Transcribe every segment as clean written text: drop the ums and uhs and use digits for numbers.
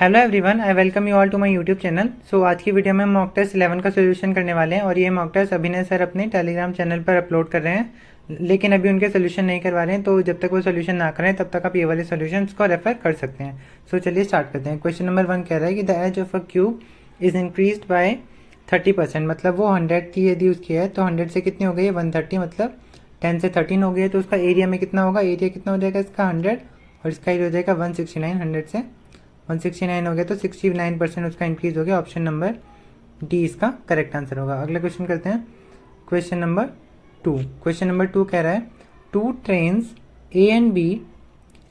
Hello everyone, I welcome you all to my YouTube channel. So आज की video में हम मॉक टेस्ट 11 का सोल्यूशन करने वाले हैं और ये मॉक टेस्ट अभिनय सर अपने टेलीग्राम चैनल पर अपलोड कर रहे हैं, लेकिन अभी उनके सोल्यूशन नहीं करवा रहे हैं। तो जब तक वो सोल्यूशन ना करें तब तक आप ये वाले सोल्यूशंस को रेफर कर सकते हैं। सो चलिए स्टार्ट करते हैं। क्वेश्चन नंबर 1 कह रहा है कि the edge of a cube is increase by 30%। मतलब वो 100 की यदि उसकी है तो 100 से कितनी हो गई है 130, मतलब 10 से 13 हो गई है। तो उसका एरिया में कितना होगा, एरिया कितना हो जाएगा इसका 100 और इसका एरिया हो जाएगा 169। 100 से 169 हो गया तो 69% उसका इंक्रीज हो गया। ऑप्शन नंबर डी इसका करेक्ट आंसर होगा। अगला क्वेश्चन करते हैं, क्वेश्चन नंबर 2। क्वेश्चन नंबर 2 कह रहा है two trains A and B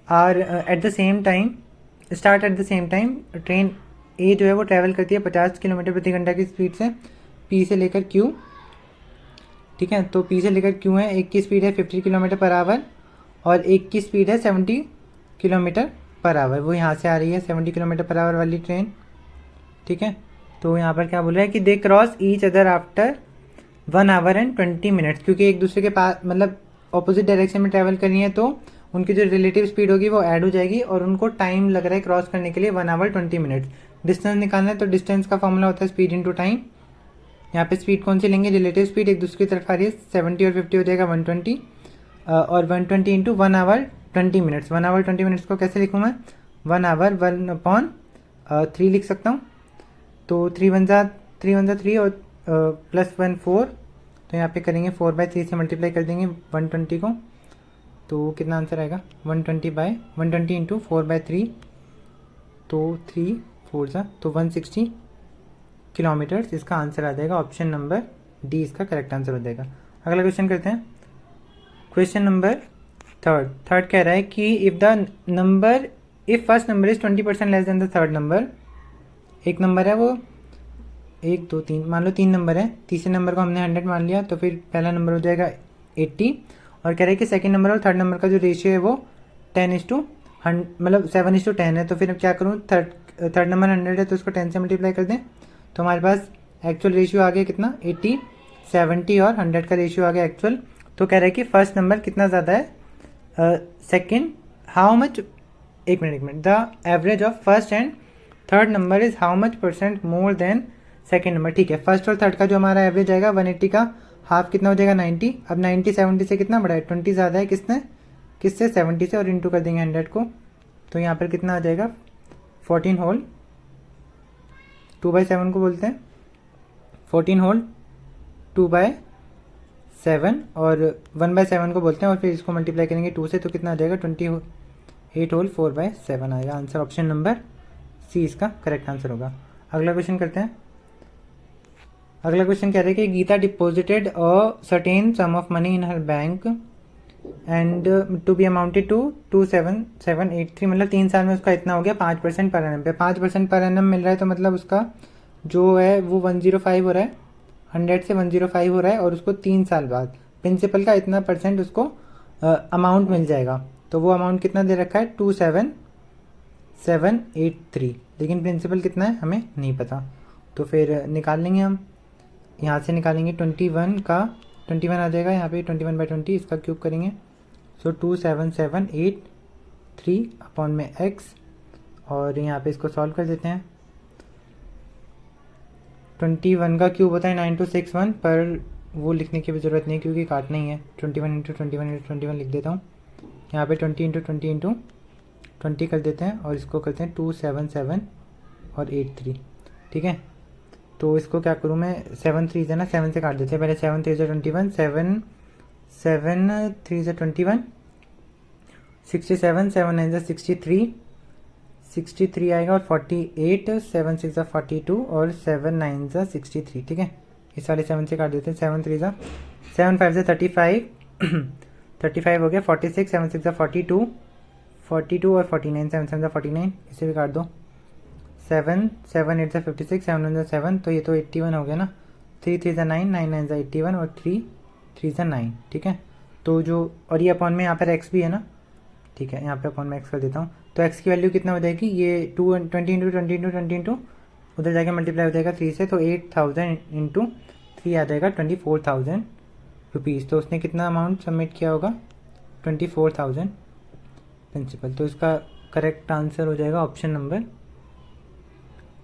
are at the same time start at the same time. Train A जो है वो ट्रैवल करती है 50 किलोमीटर प्रति घंटा की स्पीड से पी से लेकर क्यू। ठीक है, तो पी से लेकर क्यू है, एक की स्पीड है 50 किलोमीटर पर आवर और एक की स्पीड है 70 किलोमीटर पर आवर। वो यहाँ से आ रही है 70 किलोमीटर पर आवर वाली ट्रेन। ठीक है, तो यहाँ पर क्या बोल रहा है कि they cross each other after 1 our and 20 minutes. क्योंकि एक दूसरे के पास मतलब ऑपोजिट डायरेक्शन में ट्रैवल करनी है तो उनकी जो रिलेटिव स्पीड होगी वो ऐड हो जाएगी और उनको टाइम लग रहा है क्रॉस करने के लिए 1 आवर 20 मिनट्स। डिस्टेंस निकालना है तो डिस्टेंस का फॉर्मूला होता है स्पीड इंटू टाइम। यहाँ पे स्पीड कौन सी लेंगे, रिलेटिव स्पीड एक दूसरी की तरफ आ रही है, 70 और 50 हो जाएगा 120 और 120 into 1 hour 20 minutes. 1 hour 20 minutes को कैसे लिखूँ मैं, 1 आवर 1/3 लिख सकता हूँ। तो 3 वन ज़ा 3 और प्लस 1 4, तो यहाँ पे करेंगे 4/3 से मल्टीप्लाई कर देंगे 120 को, तो कितना आंसर आएगा 120 इंटू 4/3, तो 3 4 ज़ा तो 160 किलोमीटर्स इसका आंसर आ जाएगा। ऑप्शन नंबर डी इसका करेक्ट आंसर हो जाएगा। अगला क्वेश्चन करते हैं, क्वेश्चन नंबर थर्ड कह रहा है कि if first number is 20% less than the third number. एक नंबर है वो 1 2 3, मान लो 3 नंबर है, तीसरे नंबर को हमने 100 मान लिया तो फिर पहला नंबर हो जाएगा 80 और कह रहा है कि सेकंड नंबर और थर्ड नंबर का जो रेशियो है वो 10:100 मतलब 7:10 है। तो फिर क्या करूँ, थर्ड नंबर 100 है तो उसको 10 से मल्टीप्लाई कर दें तो हमारे पास एक्चुअल रेशियो आ गया कितना 80, 70 और 100 का रेशियो आ गया एक्चुअल। तो कह रहा है कि फर्स्ट नंबर कितना ज़्यादा है सेकेंड, हाउ मच, एक minute, the average of first and third number is how much percent more than second number. ठीक है, फर्स्ट और थर्ड का जो हमारा एवरेज आएगा 180 का हाफ कितना हो जाएगा 90। अब 90 70 से कितना बड़ा है, 20 ज़्यादा है किससे 70 से, और इंटू कर देंगे 100 को, तो यहाँ पर कितना आ जाएगा 14 होल 2/7 को बोलते हैं, 14 होल 2/7 और 1/7 को बोलते हैं और फिर इसको मल्टीप्लाई करेंगे 2 से तो कितना आ जाएगा 28 होल 4/7 आएगा। आंसर ऑप्शन नंबर सी इसका करेक्ट आंसर होगा। अगला क्वेश्चन करते हैं। अगला क्वेश्चन कह रहे हैं कि Gita deposited a certain sum of money in her bank and to be amounted to 27783, मतलब 3 साल में उसका इतना हो गया 5% पर एनम पे। 5% पर एनम मिल रहा है तो मतलब उसका जो है वो 105 हो रहा है, 100 से 105 हो रहा है और उसको 3 साल बाद प्रिंसिपल का इतना परसेंट उसको अमाउंट मिल जाएगा। तो वो अमाउंट कितना दे रखा है 27783, लेकिन प्रिंसिपल कितना है हमें नहीं पता। तो फिर निकाल लेंगे हम, यहाँ से निकालेंगे 21 आ जाएगा, यहाँ पे 21/20 इसका क्यूब करेंगे, सो 27783 अपॉन में x और यहाँ पे इसको सॉल्व कर देते हैं। 21 का क्यूब होता है 9261, पर वो लिखने की भी ज़रूरत नहीं क्योंकि काटना ही है। 21 इंटू 21 लिख देता हूँ, यहाँ पे 20 इंटू 20 कर देते हैं और इसको करते हैं 277 और 83। ठीक है, तो इसको क्या करूँ मैं, 7 3 है ना, 7 से काट देते हैं पहले, 7 3 21, 7 3 21, 67, 7 9 63 आएगा और 48, 7 6 42 और 7 9 63। ठीक है, इस वाले 7 से काट देते हैं, 7 3 7 5 35 35 हो गया, 46, 7 6 42 और 49, 7 7 49, इसे भी काट दो, 7 7 8 56, 7 1 7, तो ये तो 81 हो गया ना, 3 3 9 9 9 81 और 3 3 9। ठीक है, तो जो और ये अपॉन में यहाँ पर x भी है ना, ठीक है, यहाँ पे अपॉन में x कर देता हूँ, तो x की वैल्यू कितना हो जाएगी, ये 20 इंटू उधर जाके मल्टीप्लाई हो जाएगा 3 से, तो 8000 इंटू 3 आ जाएगा 24,000 रुपीज़। तो उसने कितना अमाउंट सबमिट किया होगा 24,000 प्रिंसिपल। तो इसका करेक्ट आंसर हो जाएगा ऑप्शन नंबर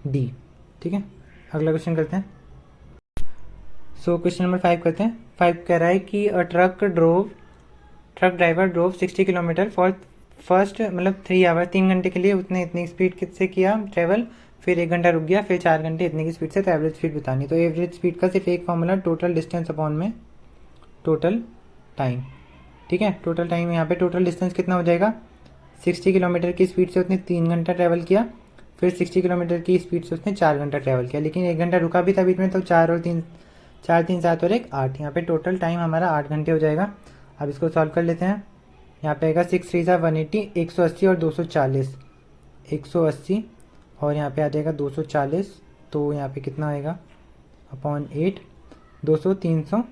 डी। ठीक है, अगला क्वेश्चन करते हैं। सो क्वेश्चन नंबर 5 करते हैं। 5 कह रहा है कि a truck driver drove 60 kilometre for first, मतलब 3 आवर, 3 घंटे के लिए उसने इतनी स्पीड से किया ट्रेवल, फिर 1 घंटा रुक गया, फिर 4 घंटे इतनी की स्पीड से, तो एवरेज स्पीड बतानी। तो एवरेज स्पीड का सिर्फ एक फॉर्मूला, टोटल डिस्टेंस अपॉन में टोटल टाइम। ठीक है, टोटल टाइम यहाँ पे टोटल डिस्टेंस कितना हो जाएगा, 60 किलोमीटर की स्पीड से उसने 3 घंटा ट्रैवल किया, फिर 60 किलोमीटर की स्पीड से उसने 4 घंटा ट्रैवल किया, लेकिन 1 घंटा रुका भी था बीच में, तो 4 और 3, 4 3 7 और 1 8, यहाँ पे टोटल टाइम हमारा 8 घंटे हो जाएगा। अब इसको सॉल्व कर लेते हैं। यहाँ पे आएगा 6 3 180, 180 और 240, 180 और यहाँ पे आ जाएगा 240, तो यहाँ पे कितना आएगा अपॉन 8, 200 300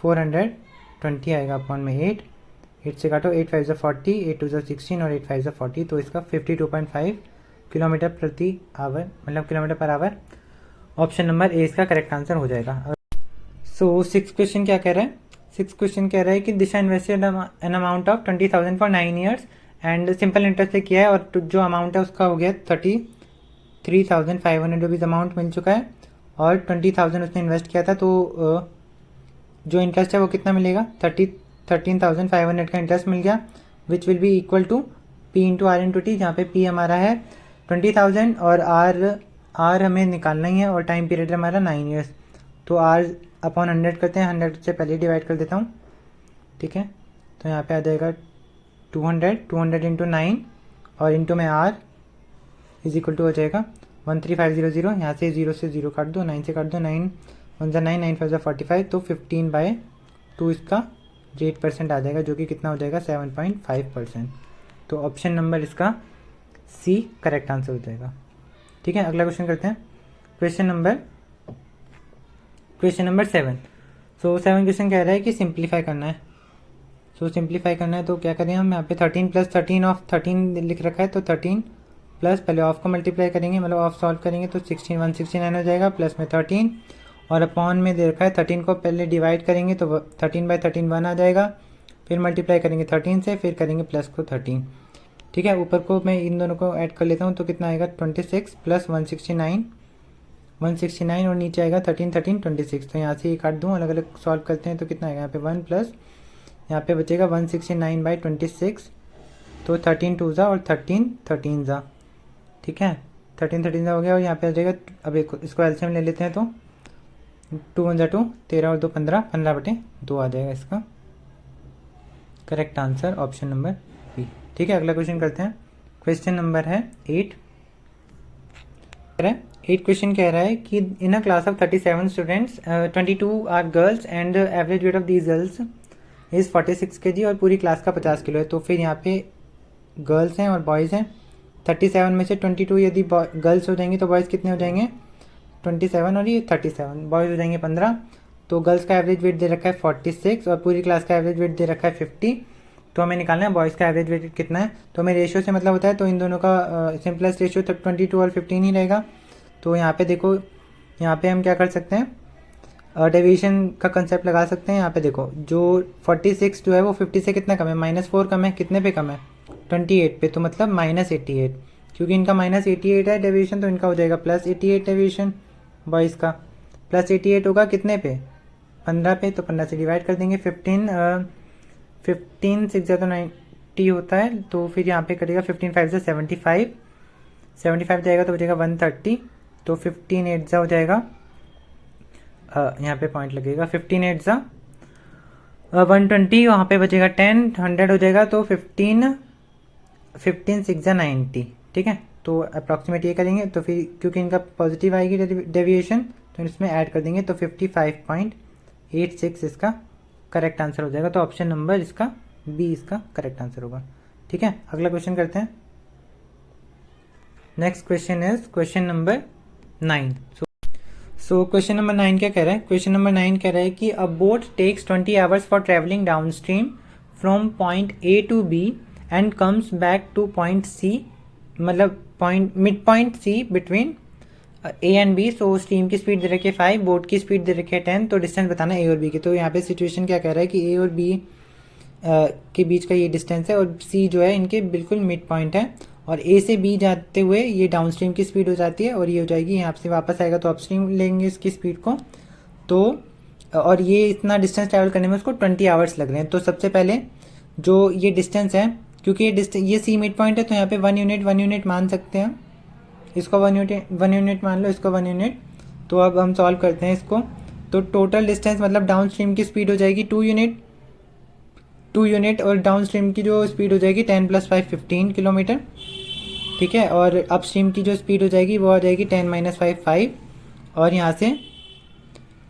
420 आएगा अपॉन में 8 से काटो, 8 5 40, 8 2 16 और 8 5 40, तो इसका 52.5 किलोमीटर प्रति आवर, मतलब kilometre per hour. Option number ए इसका करेक्ट आंसर हो जाएगा। सो 6 क्वेश्चन क्या कह रहा है, 6 क्वेश्चन कह रहा है कि Disha invested an amount of 20,000 for 9 years and simple interest पे किया है, और जो अमाउंट है उसका हो गया 33,500 रुपीज़ अमाउंट मिल चुका है, और 20,000 उसने इन्वेस्ट किया था, तो जो इंटरेस्ट है वो कितना मिलेगा, 13,500 का इंटरेस्ट मिल गया, which will be equal to P into R into T, जहाँ पे पी हमारा है 20,000 और आर हमें निकालना ही है, और टाइम पीरियड है हमारा 9 ईयर्स, तो आर अपॉन 100 करते हैं, 100 से पहले डिवाइड कर देता हूँ। ठीक है, तो यहाँ पे आ जाएगा 200 इंटू 9 और इंटू में आर इज इक्वल टू हो जाएगा 13500, यहाँ से 0 से 0 काट दो, 9 से काट दो, 9 1 9 9 5 45, तो 15/2 इसका रेट परसेंट आ जाएगा, जो कि कितना हो जाएगा 7.5%। तो ऑप्शन नंबर इसका सी करेक्ट आंसर हो जाएगा। ठीक है, अगला क्वेश्चन करते हैं। Question number 7। सो 7 क्वेश्चन कह रहा है कि सिंप्लीफाई करना है। सो सिंप्लीफाई करना है तो क्या करें हम, यहाँ पे 13 + 13 ऑफ 13 लिख रखा है, तो 13 प्लस पहले ऑफ को मल्टीप्लाई करेंगे, मतलब ऑफ सॉल्व करेंगे, तो 16 169 हो जाएगा, प्लस में 13 और अपॉन में दे रखा है 13 को पहले डिवाइड करेंगे, तो 13/13 1 आ जाएगा, फिर मल्टीप्लाई करेंगे 13 से, फिर करेंगे प्लस को 13। ठीक है, ऊपर को मैं इन दोनों को ऐड कर लेता हूँ, तो कितना आएगा 26 प्लस 169 और नीचे आएगा 13 13 26, तो यहाँ से ये काट दूँ, अलग अलग सॉल्व करते हैं, तो कितना आएगा यहाँ पे 1 प्लस यहाँ पे बचेगा 169/26, तो 13 2 और 13 13 ज़ा। ठीक है, 13 13 ज़ा हो गया, और यहाँ पे आ जाएगा, अब इसको एलसीएम ले लेते हैं, तो 2 1 2, 13 और 2 15, 15/2 आ जाएगा इसका correct answer, option number B. ठीक है, अगला क्वेश्चन करते हैं। क्वेश्चन नंबर है 8 क्वेश्चन कह रहा है कि in a class of 37 students 22 are girls and average weight of these girls is 46 kg और पूरी क्लास का 50 किलो है। तो फिर यहाँ पे गर्ल्स हैं और बॉयज़ हैं, 37 में से 22 यदि गर्ल्स हो जाएंगे तो बॉयज़ कितने हो जाएंगे 27, और ये 37 बॉयज़ हो जाएंगे 15। तो गर्ल्स का एवरेज वेट दे रखा है 46 और पूरी क्लास का एवरेज वेट दे रखा है 50, तो हमें निकालना है बॉयज़ का एवरेज वेट कितना है। तो हमें रेशियो से मतलब होता है, तो इन दोनों का सिंपलेस्ट रेशियो 22 और 15 ही रहेगा। तो यहाँ पे देखो, यहाँ पे हम क्या कर सकते हैं, डेविएशन का कंसेप्ट लगा सकते हैं। यहाँ पे देखो, जो 46 जो है वो 50 से कितना कम है, -4 कम है, कितने पे कम है 28 पे, तो मतलब -88, क्योंकि इनका -88 है डेविएशन, तो इनका हो जाएगा +88 डेविएशन बॉयज़ का। +88 होगा कितने पे 15 पे, तो 15 से डिवाइड कर देंगे, 15 6 ज़्यादा 90 होता है, तो फिर यहाँ पे करेगा 15 5 75 जाएगा, तो बचेगा 130, तो 15 8 ज़ा हो जाएगा, यहाँ पे पॉइंट लगेगा, 15 8 ज़ा 120, वहाँ पे बचेगा 10, 100 हो जाएगा, तो 15 6 ज़ा 90। ठीक है, तो अप्रॉक्सीमेट ये करेंगे, तो फिर क्योंकि इनका पॉजिटिव आएगी डेविएशन, तो इसमें ऐड कर देंगे, तो 55.86 इसका करेक्ट आंसर हो जाएगा। तो ऑप्शन नंबर इसका बी इसका करेक्ट आंसर होगा। ठीक है, अगला क्वेश्चन करते हैं। Next question is question number 9। So question number 9 क्या कह रहा है, क्वेश्चन नंबर 9 कह रहा है कि a boat takes 20 hours for travelling down stream from point A to B and comes back to point C, मतलब mid point C between A and B. So stream की स्पीड दे रखी है 5, boat की स्पीड दे रखी है 10, तो डिस्टेंस बताना ए और बी की। तो यहाँ पे सिचुएशन क्या कह रहा है कि ए और बी के बीच का ये डिस्टेंस है, और सी जो है इनके बिल्कुल मिड पॉइंट है, और ए से बी जाते हुए ये डाउन स्ट्रीम की स्पीड हो जाती है और ये हो जाएगी यहाँ से वापस आएगा तो अपस्ट्रीम लेंगे इसकी स्पीड को। तो और ये इतना डिस्टेंस ट्रैवल करने में उसको 20 आवर्स लग रहे हैं। तो सबसे पहले जो ये डिस्टेंस है, क्योंकि ये सी मिड पॉइंट है तो यहाँ पे 1 यूनिट मान सकते हैं, इसको 1 यूनिट मान लो, इसको 1 यूनिट। तो अब हम सॉल्व करते हैं इसको। तो टोटल डिस्टेंस मतलब डाउन स्ट्रीम की स्पीड हो जाएगी 2 यूनिट और डाउन स्ट्रीम की जो स्पीड हो जाएगी 10 + 5 15 किलोमीटर, ठीक है। और अप स्ट्रीम की जो स्पीड हो जाएगी वो आ जाएगी 10 - 5 5, और यहाँ से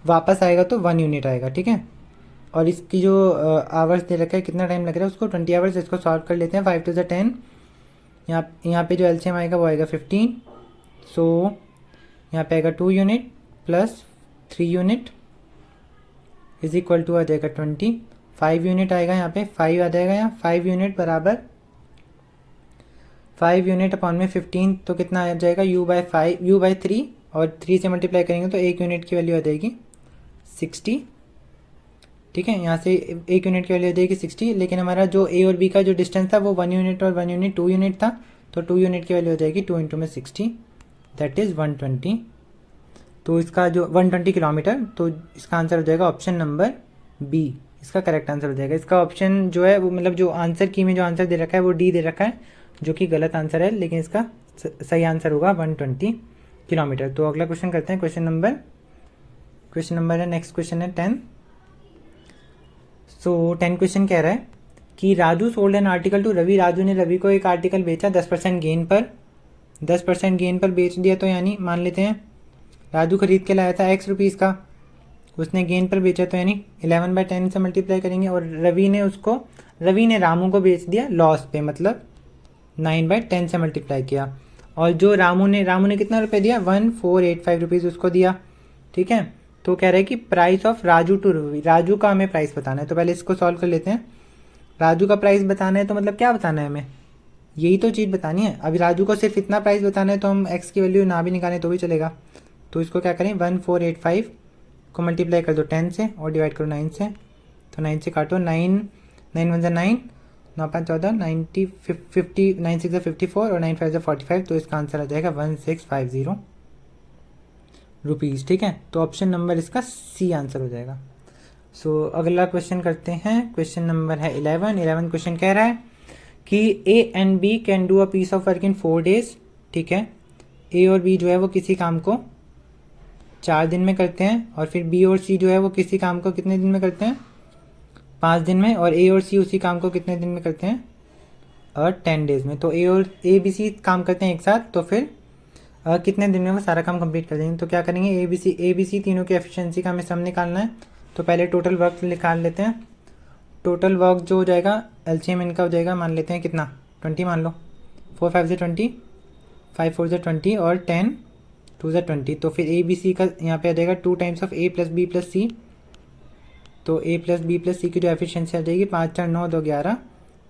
वापस आएगा तो 1 यूनिट आएगा, ठीक है। और इसकी जो आवर्स दे रखा है, कितना टाइम लग रहा है उसको, 20 आवर्स। इसको सॉल्व कर लेते हैं। 5 × 10, यहाँ पे जो एलसीएम आएगा वो आएगा 15। सो यहाँ पे आएगा 2 unit plus 3 unit is equal to आ जाएगा 20। 5 यूनिट आएगा यहाँ पे, 5 आ जाएगा यहाँ। 5 यूनिट बराबर 5 यूनिट अपॉन में 15, तो कितना आ जाएगा u/3, और 3 से मल्टीप्लाई करेंगे तो 1 यूनिट की वैल्यू आ जाएगी 60, ठीक है। यहाँ से 1 यूनिट की वैल्यू आ जाएगी 60, लेकिन हमारा जो ए और बी का जो डिस्टेंस था वो 1 यूनिट और 1 यूनिट 2 यूनिट था, तो 2 यूनिट की वैल्यू आ जाएगी 2 × 60, दैट इज़ 120। तो इसका जो 120 किलोमीटर, तो इसका आंसर हो जाएगा ऑप्शन नंबर बी, इसका करेक्ट आंसर हो जाएगा। इसका ऑप्शन जो है वो मतलब जो आंसर की में जो आंसर दे रखा है वो डी दे रखा है, जो कि गलत आंसर है, लेकिन इसका सही आंसर होगा 120 किलोमीटर। तो अगला क्वेश्चन करते हैं। क्वेश्चन नंबर है, नेक्स्ट क्वेश्चन है 10। सो 10 क्वेश्चन कह रहा है कि Raju sold an article to Ravi. Raju ने रवि को एक आर्टिकल बेचा 10% गेन पर, 10% गेन पर बेच दिया। तो यानी मान लेते हैं राजू खरीद के लाया था x रुपीज़ का, उसने गेन पर बेचा, तो यानी 11/10 से मल्टीप्लाई करेंगे। और रवि ने रामू को बेच दिया लॉस पे, मतलब 9/10 से मल्टीप्लाई किया। और जो रामू ने कितना रुपये दिया, 1485 रुपीज़ उसको दिया, ठीक है। तो कह रहा है कि price of Raju to Ravi, Raju का हमें प्राइस बताना है। तो पहले इसको सॉल्व कर लेते हैं। राजू का प्राइस बताना है तो मतलब क्या बताना है हमें, यही तो चीज़ बतानी है। अभी राजू को सिर्फ इतना प्राइस बताना है, तो हम x की वैल्यू ना भी निकालें तो भी चलेगा। तो इसको क्या करें, 1485 को मल्टीप्लाई कर दो 10 से और डिवाइड करो 9 से। तो 9 से काटो, 9 1 9, 9 5 14, 90 50, 9 6 54 और 9 5 45। तो इसका आंसर आ जाएगा 1650 रुपीज़, ठीक है। तो ऑप्शन नंबर इसका सी आंसर हो जाएगा। सो अगला क्वेश्चन करते हैं। क्वेश्चन नंबर है 11 क्वेश्चन कह रहा है कि A and B can do a piece of work in 4 days, ठीक है। ए और बी जो है वो किसी काम को 4 दिन में करते हैं, और फिर बी और सी जो है वो किसी काम को कितने दिन में करते हैं, 5 दिन में। और ए और सी उसी काम को कितने दिन में करते हैं, 10 डेज में। तो ए बी सी काम करते हैं एक साथ, तो फिर कितने दिन में वो सारा काम कंप्लीट कर देंगे। तो क्या करेंगे, ए बी सी तीनों की एफिशिएंसी का हमें सम निकालना है। तो पहले टोटल वर्क निकाल लेते हैं। टोटल वर्क जो हो जाएगा, एलसीएम इनका हो जाएगा, मान लेते हैं कितना, 20 मान लो। 4 5 से 20, 5 4 से 20 और 10 2 से 20। तो फिर ए बी सी का यहाँ पे आ जाएगा 2 times of A plus B plus C. तो A plus B plus C की जो एफिशिएंसी आ जाएगी 5 4 9 2 11।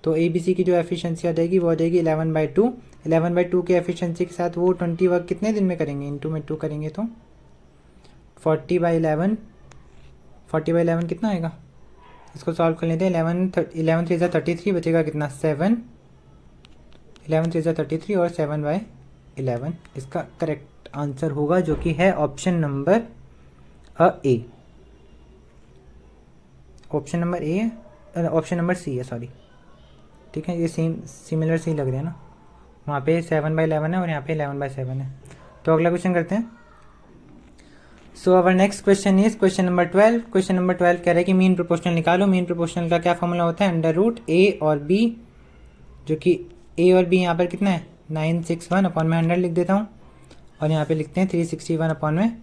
तो ए बी सी की जो एफिशिएंसी आ जाएगी वो आ जाएगी 11/2। 11/2 की एफिशिएंसी के साथ वो 20 वर्क कितने दिन में करेंगे, इंटू में 2 करेंगे तो 40/11। 40/11 कितना आएगा, इसको सॉल्व कर लेते हैं। 11 3 33 बचेगा कितना, 7। 11 3 33 और 7/11 इसका करेक्ट आंसर होगा, जो कि है option number A. Option number C है, सॉरी, ठीक है। ये सिमिलर सी लग रहे हैं ना, वहाँ पे 7/11 है और यहाँ पे 11/7 है। तो अगला क्वेश्चन करते हैं। So our next question is question number 12। Question number 12 कह रहा है कि मीन प्रोपोर्शनल निकालो। मीन प्रोपोर्शनल का क्या फॉर्मूला होता है, √a और b, जो कि a और b यहाँ पर कितना है, 961 अपॉन में 100 लिख देता हूँ, और यहाँ पे लिखते हैं 361 अपॉन में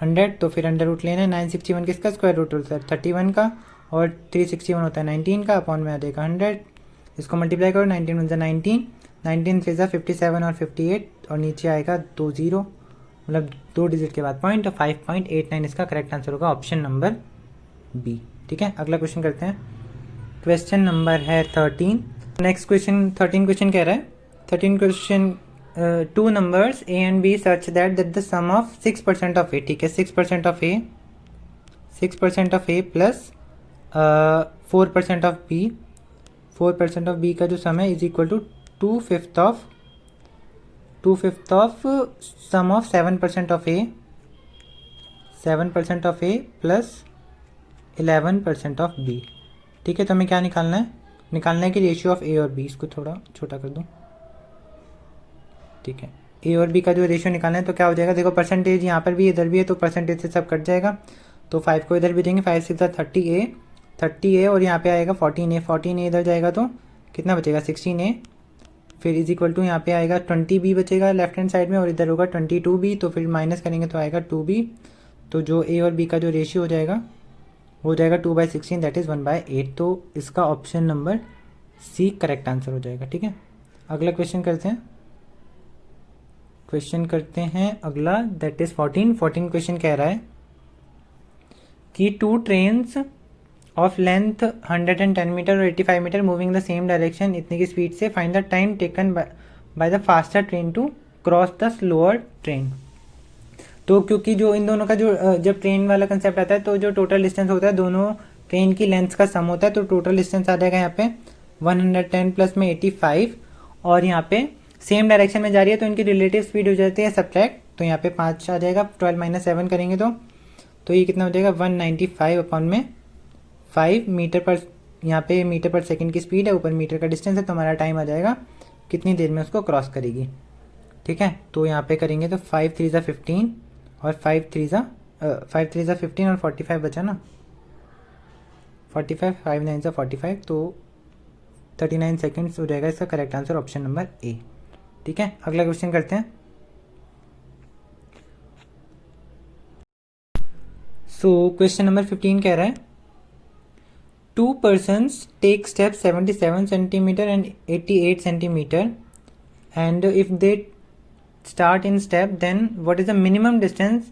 100। तो फिर अंडर रूट लेना है। 961 किसका स्क्वायर रूट होता है, 31 का, और 361 होता है 19 का, अपॉन में आ जाएगा 100। इसको मल्टीप्लाई करो, 19 1 19, 19 3 57 और 58, और नीचे आएगा 2 0, मतलब 2 डिजिट के बाद पॉइंट। 5.89 इसका करेक्ट आंसर होगा, ऑप्शन नंबर बी, ठीक है। अगला क्वेश्चन करते हैं। क्वेश्चन नंबर है 13। नेक्स्ट क्वेश्चन 13 क्वेश्चन कह रहा है, 13 question 2 numbers a and b such that the sum of 6% of a, ठीक है, 6% of a plus 4% of b, 4% of b का जो सम है is equal to 2/5 of 2/5 of sum of 7% of A, 7% of A plus 11% of B. ठीक है, तो हमें क्या निकालना है? निकालना है कि रेशियो ऑफ ए और बी। इसको थोड़ा छोटा कर दूँ, ठीक है। ए और बी का जो रेशियो निकालना है तो क्या हो जाएगा, देखो परसेंटेज यहाँ पर भी इधर भी है तो परसेंटेज से सब कट जाएगा। तो 5 को इधर भी देंगे, 5 6 30 ए और यहाँ पे आएगा 14 ए, 14 ए इधर जाएगा तो कितना बचेगा 16 ए, फिर इज इक्वल टू यहाँ पे आएगा 20 बी बचेगा लेफ्ट हैंड साइड में और इधर होगा 22 बी, तो फिर माइनस करेंगे तो आएगा 2 बी। तो जो ए और बी का जो रेशियो हो जाएगा 2/16 दैट इज़ 1/8। तो इसका option number C correct answer हो जाएगा। ठीक है, अगला क्वेश्चन करते हैं अगला, दैट इज 14 क्वेश्चन कह रहा है कि 2 ट्रेन्स ऑफ लेंथ 110 मीटर और 85 metre moving the same direction इतनी की स्पीड से find the time taken by the faster train to cross the slower train. तो क्योंकि जो इन दोनों का जो जब ट्रेन वाला कंसेप्ट आता है तो जो टोटल डिस्टेंस होता है दोनों ट्रेन की लेंथ का सम होता है, तो टोटल डिस्टेंस आ जाएगा यहाँ पे 110 प्लस में 85 और यहाँ पे सेम डायरेक्शन में जा रही है तो इनकी रिलेटिव स्पीड हो जाती है सब्ट्रैक्ट, तो यहाँ पे 5 आ जाएगा, 12 - 7 करेंगे तो ये कितना हो जाएगा 195 अपॉन में 5 मीटर पर, यहाँ पे मीटर पर सेकंड की स्पीड है, ऊपर मीटर का डिस्टेंस है, तो हमारा टाइम आ जाएगा कितनी देर में उसको क्रॉस करेगी। ठीक है, तो यहाँ पे करेंगे तो 5 3 15 और 5 3 15 और 45 बचा ना, 45 5 9 45, तो 39 सेकेंड्स हो जाएगा इसका करेक्ट आंसर ऑप्शन नंबर ए। ठीक है, अगला क्वेश्चन करते हैं। सो क्वेश्चन नंबर 15 कह रहा है 2 persons take steps 77 centimeter and 88 centimeter and if they start in step then what is the minimum distance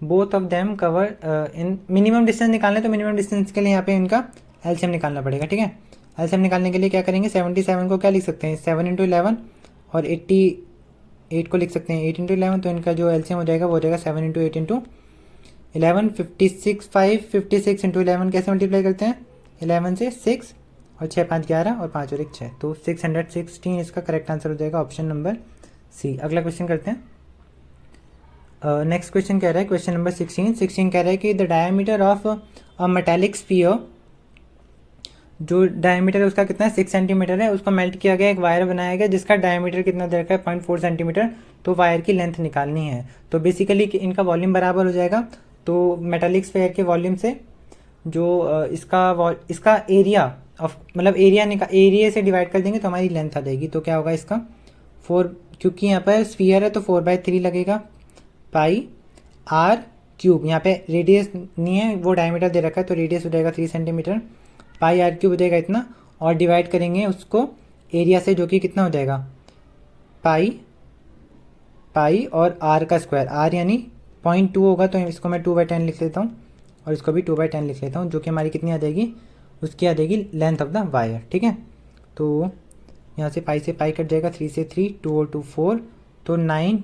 both of them cover in minimum distance निकालना है तो minimum distance के लिए यहाँ पे इनका LCM निकालना पड़ेगा। ठीक है, LCM निकालने के लिए क्या करेंगे, 77 को क्या लिख सकते हैं 7 × 11 और 88 को लिख सकते हैं 8 × 11, तो इनका जो LCM हो जाएगा वो हो जाएगा 7 × 8 × 11 56 5 56 × 11 कैसे मल्टीप्लाई करते हैं 11 से 6 और 6 5 11 और 5 और 1 6, तो 616 इसका करेक्ट आंसर हो जाएगा ऑप्शन नंबर सी। अगला क्वेश्चन करते हैं। नेक्स्ट क्वेश्चन कह रहा है क्वेश्चन नंबर 16 कह रहा है कि the diameter of a metallic sphere, जो डायमीटर है उसका कितना 6 सेंटीमीटर है, उसको मेल्ट किया गया, एक वायर बनाया गया जिसका डायमीटर कितना दे रखा है 0.4 सेंटीमीटर, तो वायर की लेंथ निकालनी है। तो बेसिकली इनका वॉल्यूम बराबर हो जाएगा, तो मेटालिक स्फीयर के वॉल्यूम से जो इसका एरिया ऑफ मतलब एरिया से डिवाइड कर देंगे तो हमारी लेंथ आ जाएगी। तो क्या होगा इसका 4, क्योंकि यहाँ पर स्फीयर है तो 4/3 लगेगा पाई आर क्यूब, यहाँ पे रेडियस नहीं है वो डायमीटर दे रखा है तो रेडियस हो जाएगा 3 सेंटीमीटर, पाई आर क्यूब हो जाएगा इतना और डिवाइड करेंगे उसको एरिया से जो कि कितना हो जाएगा पाई और आर का स्क्वायर, आर यानी 0.2 होगा तो इसको मैं 2/10 लिख लेता हूँ और इसको भी 2/10 लिख लेता हूँ, जो कि हमारी कितनी आ जाएगी उसकी आ जाएगी लेंथ ऑफ द वायर। ठीक है, तो यहाँ से पाई कट जाएगा, 3 से 3 2 और 2 4, तो 9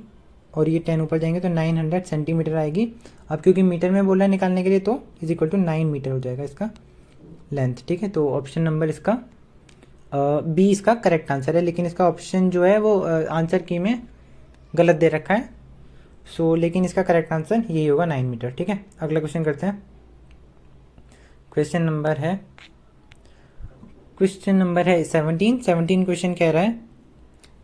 और ये 10 ऊपर जाएंगे तो 900 सेंटीमीटर आएगी। अब क्योंकि मीटर में बोला है निकालने के लिए तो इज इक्वल टू 9 मीटर हो जाएगा इसका लेंथ। ठीक है, तो ऑप्शन नंबर इसका बी इसका करेक्ट आंसर है, लेकिन इसका ऑप्शन जो है वो आंसर की में गलत दे रखा है, सो लेकिन इसका करेक्ट आंसर यही होगा 9 मीटर। ठीक है, अगला क्वेश्चन करते हैं। क्वेश्चन नंबर है 17 क्वेश्चन कह रहा है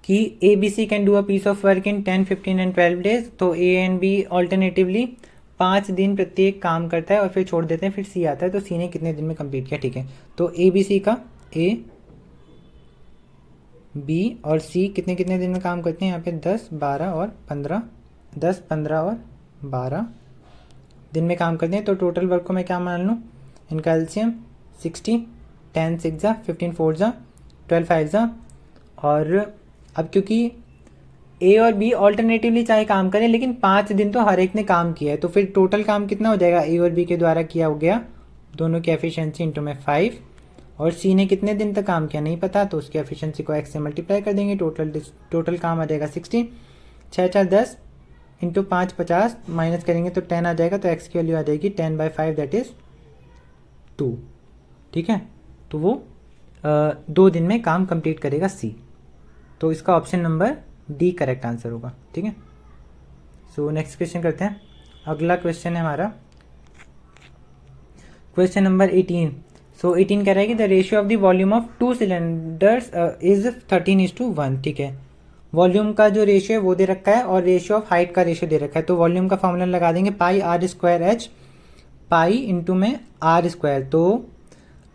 कि A B C can do a piece of work in 10 15 and 12 days, तो ए एंड बी ऑल्टरनेटिवली 5 दिन प्रत्येक काम करता है और फिर छोड़ देते हैं, फिर सी आता है, तो सी ने कितने दिन में कंप्लीट किया। ठीक है, तो ए बी सी का ए बी और सी कितने दिन में काम करते हैं, यहाँ पे 10 12 और 15 और 12 दिन में काम करते हैं, तो टोटल वर्क को मैं क्या मान लूँ, इनका एलसीएम 60, 10 6 जा 15 4 जा 12 5 जा, और अब क्योंकि ए और बी ऑल्टरनेटिवली चाहे काम करें लेकिन 5 दिन तो हर एक ने काम किया है, तो फिर टोटल काम कितना हो जाएगा ए और बी के द्वारा किया हो गया दोनों की एफिशिएंसी इंटू में 5, और सी ने कितने दिन तक काम किया नहीं पता, तो उसकी एफिशिएंसी को एक्स से मल्टीप्लाई कर देंगे, टोटल काम आ जाएगा 60, 6 4 10 इंटू 5 50 माइनस करेंगे तो 10 आ जाएगा, तो एक्स की वैल्यू आ जाएगी 10/5 दैट इज़ 2। ठीक है, तो वो 2 दिन में काम कंप्लीट करेगा सी, तो इसका option number D correct answer होगा। ठीक है, सो नेक्स्ट क्वेश्चन करते हैं। अगला क्वेश्चन है हमारा क्वेश्चन नंबर 18। सो 18 कह रहा है कि the ratio of the volume of to cylinders is 13:1। ठीक है, वॉल्यूम का जो रेशियो है वो दे रखा है और रेशियो ऑफ हाइट का रेशियो दे रखा है। तो वॉल्यूम का फॉर्मूला लगा देंगे pi r square h, pi into में आर स्क्वायर। तो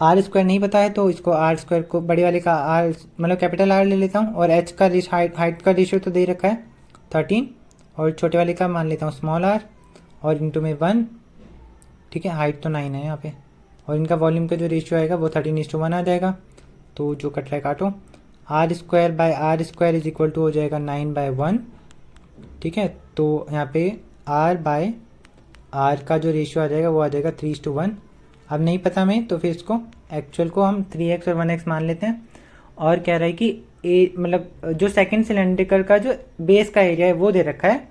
आर स्क्वायर नहीं पता है तो इसको आर स्क्वायर को बड़े वाले का आर मतलब कैपिटल आर ले लेता हूँ, और एच का हाइट का रेशियो तो दे रखा है 13, और छोटे वाले का मान लेता हूँ स्मॉल आर, और इंटू में 1। ठीक है, हाइट तो 9 है यहाँ पे, और इनका वॉल्यूम का जो रेशियो आएगा वो 13:1 आ जाएगा। तो जो कट रहा है काटो, R square by R square is equal to हो जाएगा 9/1। ठीक है, तो यहाँ पे आर बाय आर का जो रेशियो आ जाएगा वो आ जाएगा 3:1। अब नहीं पता हमें तो फिर इसको एक्चुअल को हम 3x और 1x मान लेते हैं। और कह रहा है कि ए मतलब जो सेकंड सिलेंड्रिकल का जो बेस का एरिया है वो दे रखा है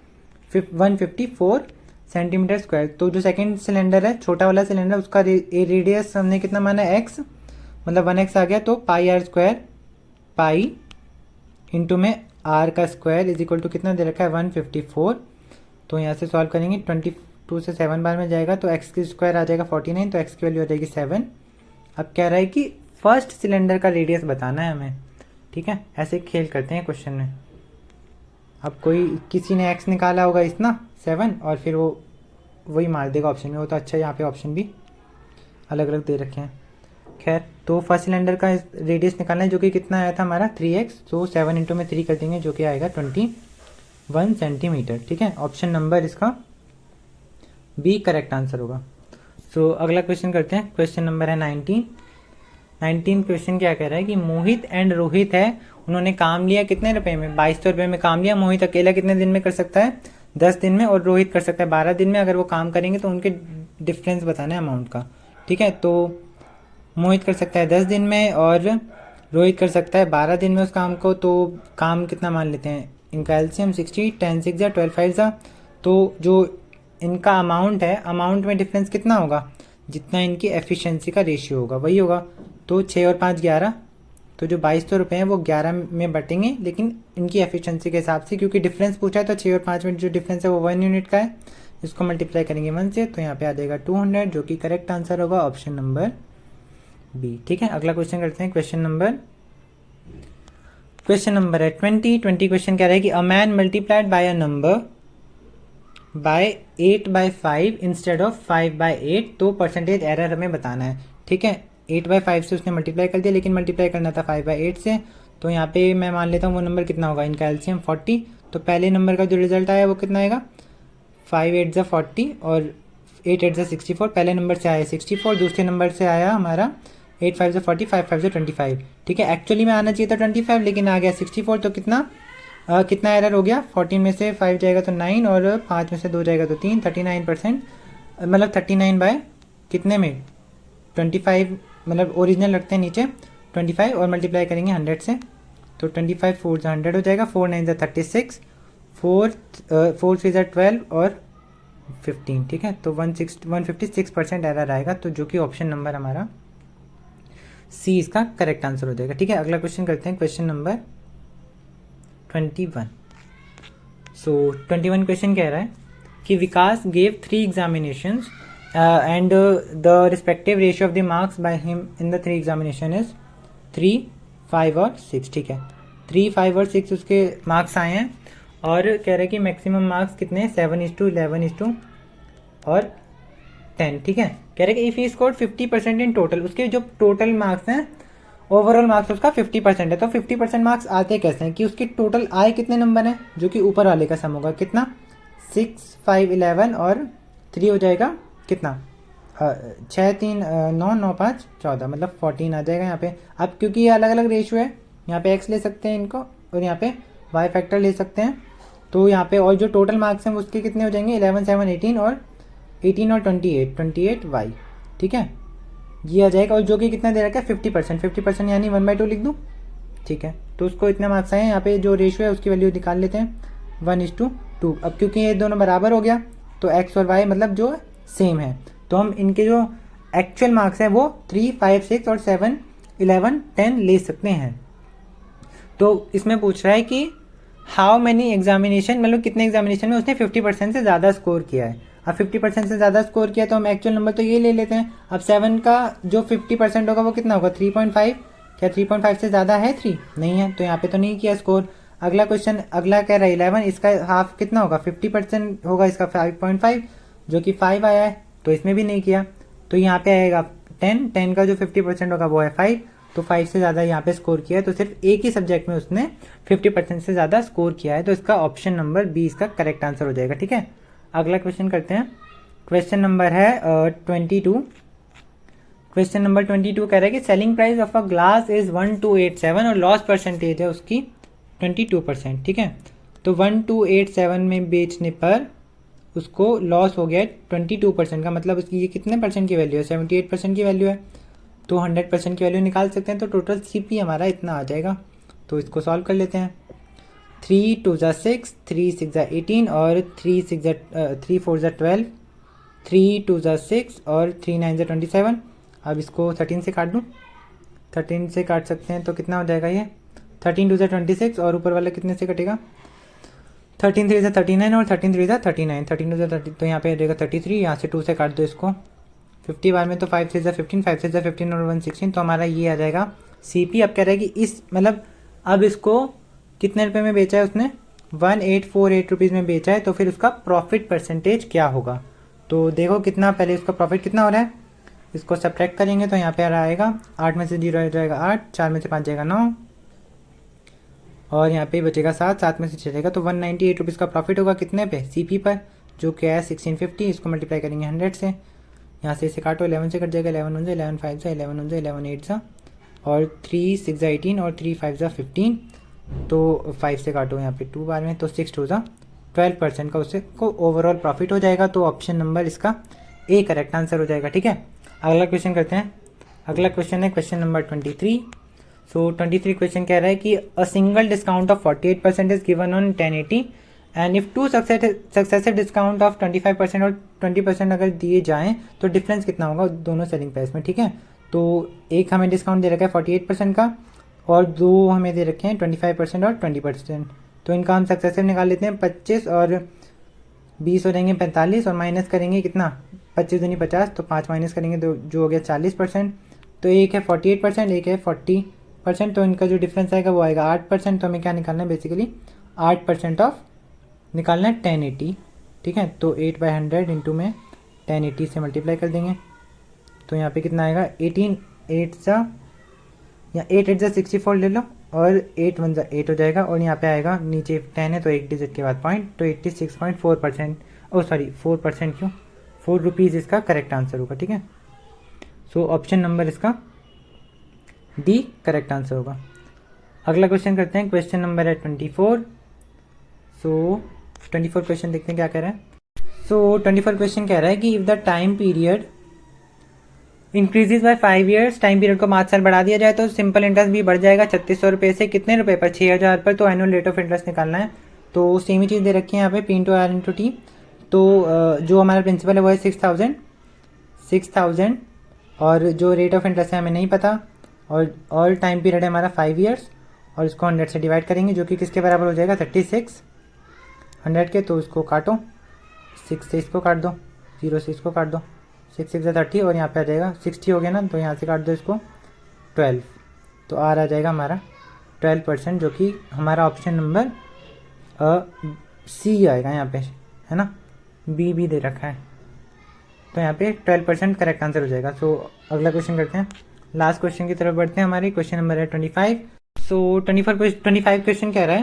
154 सेंटीमीटर स्क्वायर। तो जो सेकंड सिलेंडर है, छोटा वाला सिलेंडर, उसका रेडियस हमने कितना माना है x, मतलब 1x आ गया। तो पाई आर स्क्वायर पाई इंटू में आर का स्क्वायर इज इक्वल टू कितना दे रखा है 154। तो यहाँ से सॉल्व करेंगे, 22 से 7 बार में जाएगा तो x की स्क्वायर आ जाएगा 49, तो x की वैल्यू आ जाएगी 7। अब कह रहा है कि फर्स्ट सिलेंडर का रेडियस बताना है हमें। ठीक है, ऐसे खेल करते हैं क्वेश्चन में। अब किसी ने x निकाला होगा इतना 7, और फिर वो वही मार देगा ऑप्शन में। वो तो अच्छा, यहाँ पे ऑप्शन भी अलग अलग दे रखे हैं। खैर, तो फर्स्ट सिलेंडर का रेडियस निकालना है जो कि कितना आया था हमारा 3x। तो 7 इंटू में 3 कर देंगे जो कि आएगा 21 सेंटीमीटर। ठीक है, ऑप्शन नंबर इसका बी करेक्ट आंसर होगा। सो अगला क्वेश्चन करते हैं। क्वेश्चन नंबर है 19 क्वेश्चन क्या कह रहा है कि मोहित एंड रोहित है, उन्होंने काम लिया कितने रुपए में, 2200 रुपये में काम लिया। मोहित अकेला कितने दिन में कर सकता है, 10 दिन में, और रोहित कर सकता है 12 दिन में। अगर वो काम करेंगे तो उनके डिफरेंस बताना है अमाउंट का। ठीक है, तो मोहित कर सकता है 10 दिन में और रोहित कर सकता है 12 दिन में उस काम को। तो काम कितना मान लेते हैं, इनका एलसीएम 60, 10 6 जा 12 5 जा। तो जो इनका अमाउंट है, अमाउंट में डिफरेंस कितना होगा, जितना इनकी एफिशिएंसी का रेशियो होगा वही होगा। तो 6 और 5 11, तो जो 2200 रुपये हैं वो 11 में बटेंगे, लेकिन इनकी एफिशिएंसी के हिसाब से, क्योंकि डिफरेंस पूछा है तो 6 और 5 में जो डिफरेंस है वो 1 यूनिट का है। इसको मल्टीप्लाई करेंगे 1 से, तो यहाँ पे आ जाएगा 200, जो कि करेक्ट आंसर होगा ऑप्शन नंबर बी। ठीक है, अगला क्वेश्चन करते हैं। क्वेश्चन नंबर है 20 क्वेश्चन कह रहा है कि a man multiplied by a number by 8/5 instead of 5/8, तो परसेंटेज एरर हमें बताना है। ठीक है, 8/5 से उसने मल्टीप्लाई कर दिया, लेकिन मल्टीप्लाई करना था 5/8 से। तो यहाँ पे मैं मान लेता हूँ वो नंबर कितना होगा, इनका एलसीएम 40। तो पहले नंबर का जो रिजल्ट आया वो कितना आएगा, 5 8 जा 40 और 8 8 जा 64। पहले नंबर से आया 64, दूसरे नंबर से आया हमारा 8 5 जा 40, 5 5 जा 25। ठीक है, एक्चुअली में आना चाहिए था 25, लेकिन आ गया 64। तो कितना एरर हो गया, 14 में से 5 जाएगा तो 9, और 5 में से 2 जाएगा तो 3, 39%। मतलब 39 बाय कितने में 25, मतलब ओरिजिनल रखते हैं नीचे 25 और मल्टीप्लाई करेंगे 100 से। तो 25 4 जा 100 हो जाएगा, 4 9 जा 36, 4 3 जा 12 और 15। ठीक है, तो 156% एरर आएगा, तो जो कि ऑप्शन नंबर हमारा सी इसका करेक्ट आंसर हो जाएगा। ठीक है, अगला क्वेश्चन करते हैं। Question number 21। सो 21 क्वेश्चन कह रहा है कि Vikas gave 3 examinations and the respective ratio of the marks by him in the 3 examination is 3 5 और 6। ठीक है, 3 5 और 6 उसके मार्क्स आए हैं, और कह रहा है कि मैक्सिमम मार्क्स कितने हैं, 7:11 और 10। ठीक है, कह रहे हैं कि if he scored 50% in total, उसके जो टोटल मार्क्स हैं, ओवरऑल मार्क्स उसका 50% है। तो 50% मार्क्स आते कैसे हैं कि उसके टोटल आए कितने नंबर हैं, जो कि ऊपर वाले का सम होगा कितना, 6 5 11 और 3 हो जाएगा कितना, 6 3 9 9 5 14, मतलब 14 आ जाएगा यहाँ पे। अब क्योंकि ये अलग अलग रेशियो है, यहाँ पे x ले सकते हैं इनको, और यहाँ पे y फैक्टर ले सकते हैं। तो यहाँ पे और जो टोटल मार्क्स हैं उसके कितने हो जाएंगे, 11 7 18 और 28 y। ठीक है, ये आ जाएगा, और जो कि कितना दे रखा है 50% यानी 1/2 लिख दूँ। ठीक है, तो उसको इतने मार्क्स आए हैं, यहाँ पे जो रेशियो है उसकी वैल्यू निकाल लेते हैं 1:2। अब क्योंकि ये दोनों बराबर हो गया तो x और y मतलब जो सेम है, तो हम इनके जो एक्चुअल मार्क्स हैं वो 3 5 6 और 7 11 10 ले सकते हैं। तो इसमें पूछ रहा है कि हाउ मैनी एग्जामिनेशन, मतलब कितने एग्जामिनेशन में उसने 50% से ज़्यादा स्कोर किया है। अब 50% से ज़्यादा स्कोर किया तो हम एक्चुअल नंबर तो ये ले लेते हैं। अब 7 का जो 50% होगा वो कितना होगा 3.5। क्या 3.5 से ज़्यादा है 3? नहीं है, तो यहाँ पे तो नहीं किया स्कोर। अगला क्वेश्चन, अगला कह रहा है 11, इसका हाफ कितना होगा 50% होगा इसका 5.5, जो कि 5 आया है, तो इसमें भी नहीं किया। तो यहाँ पे आएगा 10 का जो 50% होगा वो है 5, तो 5 से ज़्यादा यहाँ पे स्कोर किया है, तो सिर्फ एक ही सब्जेक्ट में उसने 50% से ज़्यादा स्कोर किया है, तो इसका ऑप्शन नंबर बी इसका करेक्ट आंसर हो जाएगा। ठीक है, अगला क्वेश्चन करते हैं। क्वेश्चन नंबर है 22। क्वेश्चन नंबर 22 कह रहा है कि selling price of a glass is 1287 और लॉस परसेंटेज है उसकी 22%। ठीक है, तो 1287 में बेचने पर उसको लॉस हो गया है 22% का, मतलब उसकी ये कितने परसेंट की वैल्यू है 78% की वैल्यू है, तो 100% की वैल्यू निकाल सकते हैं, तो टोटल सीपी हमारा इतना आ जाएगा। तो इसको सॉल्व कर लेते हैं। 3 2 ज़ा 6, 3 6 ज़ा 18 और 3 4 ज़ा 12, 3 2 ज़ा 6 और 3 9 ज़ा 27। अब इसको 13 से काट दूँ, 13 से काट सकते हैं, तो कितना हो जाएगा ये 13 2 ज़ा 26 और ऊपर वाला कितने से कटेगा 13 3 ज़ा 39 और 13 3 ज़ा 39, 13 2 ज़ा 30, तो यहाँ पे आ जाएगा 33, यहाँ से 2 से काट दो इसको 50 बार में, तो 5 6 ज़ा 15, 5 6 ज़ा 15 और 1 16, तो हमारा ये आ जाएगा सीपी। अब कह रहा है कि इस मतलब अब इसको कितने रुपए में बेचा है उसने 1848 रुपीज़ में बेचा है, तो फिर उसका प्रॉफिट परसेंटेज क्या होगा। तो देखो कितना, पहले उसका प्रॉफिट कितना हो रहा है, इसको सब्ट्रैक्ट करेंगे तो यहाँ पे आएगा 8 में से 0 हो जाएगा 8, 4 में से 5 जाएगा 9 और यहाँ पे बचेगा 7, 7 में से 6 जाएगा, तो 198 रुपीज़ का प्रॉफिट होगा कितने पे सीपी पर, जो क्या है 1650। इसको मल्टीप्लाई करेंगे 100 से, यहाँ से इसे काटो 11 से कट जाएगा, 11 1 11 5 सा 11 1 11 8 सा और 3 6 18 और 3 5 15, तो 5 से काटो यहाँ पे 2 बार में, तो 6 2 12% का उससे को ओवरऑल प्रॉफिट हो जाएगा। तो ऑप्शन नंबर इसका ए करेक्ट आंसर हो जाएगा। ठीक है, अगला क्वेश्चन करते हैं। अगला क्वेश्चन है क्वेश्चन नंबर 23। सो 23 क्वेश्चन कह रहा है कि a single discount of 48% is given on 1080 and if two successive discount of 25% और 20% अगर दिए जाएं तो डिफरेंस कितना होगा दोनों सेलिंग प्राइस में। ठीक है, तो एक हमें डिस्काउंट दे रखा है 48% का और दो हमें दे रखे हैं 25% और 20%, तो इनका हम सक्सेसिव निकाल लेते हैं। 25 और 20 हो जाएंगे 45 और माइनस करेंगे कितना 25 दूनी 50, तो 5 माइनस करेंगे तो जो हो गया 40%, तो एक है 48%, एक है 40%, तो इनका जो डिफरेंस आएगा वो आएगा 8%। तो हमें क्या निकालना है बेसिकली 8% ऑफ निकालना है 1080। ठीक है, तो 8/100 इंटू में 1080 से मल्टीप्लाई कर देंगे, तो यहाँ पे कितना आएगा 18 8 सा या 8 8 64 ले लो और 8 1 8 हो जाएगा और यहाँ पे आएगा नीचे 10 है तो एक डिजिट के बाद पॉइंट, तो 86.4%, ओ सॉरी 4% क्यों 4 रुपीज़ इसका करेक्ट आंसर होगा। ठीक है, सो ऑप्शन नंबर इसका डी करेक्ट आंसर होगा। अगला क्वेश्चन करते हैं, क्वेश्चन नंबर है 24। सो 24 क्वेश्चन देखते हैं क्या कह रहा है। सो 24 क्वेश्चन कह रहा है कि if the time period increases by 5 years, time period को 5 साल बढ़ा दिया जाए तो सिंपल इंटरेस्ट भी बढ़ जाएगा 3600 रुपये से कितने रुपए पर 6000 पर, तो एनुअल रेट ऑफ इंटरेस्ट निकालना है। तो सेम ही चीज़ दे रखी है यहाँ पे P into R into T, तो जो हमारा प्रिंसिपल है वो है 6000 और जो रेट ऑफ इंटरेस्ट है हमें नहीं पता और टाइम पीरियड है हमारा 5 ईयर्स और इसको 100 से डिवाइड करेंगे जो कि किसके बराबर हो जाएगा 36 100 के, तो इसको काटो 6 से इसको काट दो 0 से इसको काट दो 6 6 30 और यहाँ पे आ जाएगा 60 हो गया ना, तो यहाँ से काट दो इसको 12, तो आर आ जाएगा हमारा 12%, जो कि हमारा ऑप्शन नंबर सी आएगा यहाँ पे, है ना, बी भी दे रखा है, तो यहाँ पे 12% करेक्ट आंसर हो जाएगा। सो अगला क्वेश्चन करते हैं, लास्ट क्वेश्चन की तरफ बढ़ते हैं। हमारी क्वेश्चन नंबर है 25। सो 25 क्वेश्चन कह रहा है,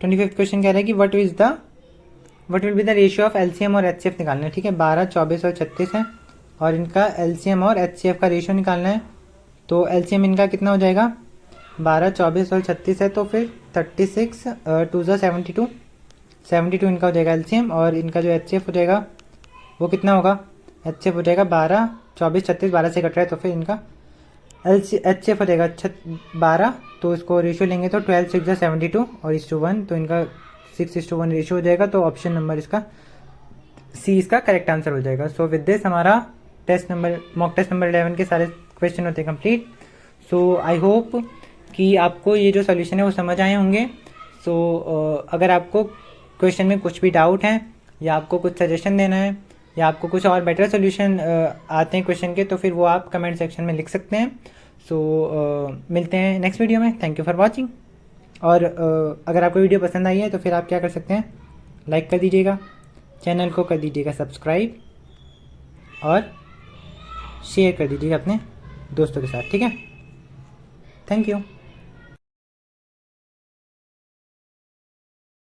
25 क्वेश्चन कह रहा है कि what will be the ratio of LCM और एचसीएफ निकालना है। ठीक है, 12 24 और 36 है और इनका एलसीएम और एचसीएफ का रेशियो निकालना है। तो एलसीएम इनका कितना हो जाएगा 12 24 और 36 है, तो फिर 36 2 72 इनका हो जाएगा एलसीएम और इनका जो एचसीएफ हो जाएगा वो कितना होगा, एचसीएफ हो जाएगा 12 24 36, 12 से कट रहा है तो फिर इनका एचसीएफ हो जाएगा 12, तो इसको रेशियो लेंगे तो 12 6 72 और 1:1, तो इनका 6:1 रेशियो हो जाएगा। तो ऑप्शन नंबर इसका सी इसका करेक्ट आंसर हो जाएगा। सो विद दिस हमारा मॉक टेस्ट नंबर 11 के सारे क्वेश्चन होते हैं कंप्लीट। सो आई होप कि आपको ये जो सोल्यूशन है वो समझ आए होंगे। सो अगर आपको क्वेश्चन में कुछ भी डाउट है या आपको कुछ सजेशन देना है या आपको कुछ और बेटर सोल्यूशन आते हैं क्वेश्चन के, तो फिर वो आप कमेंट सेक्शन में लिख सकते हैं। सो मिलते हैं नेक्स्ट वीडियो में। Thank you for watching. और अगर आपको वीडियो पसंद आई है तो फिर आप क्या कर सकते हैं, लाइक कर दीजिएगा, चैनल को कर दीजिएगा सब्सक्राइब और शेयर कर दीजिएगा अपने दोस्तों के साथ। ठीक है, थैंक यू।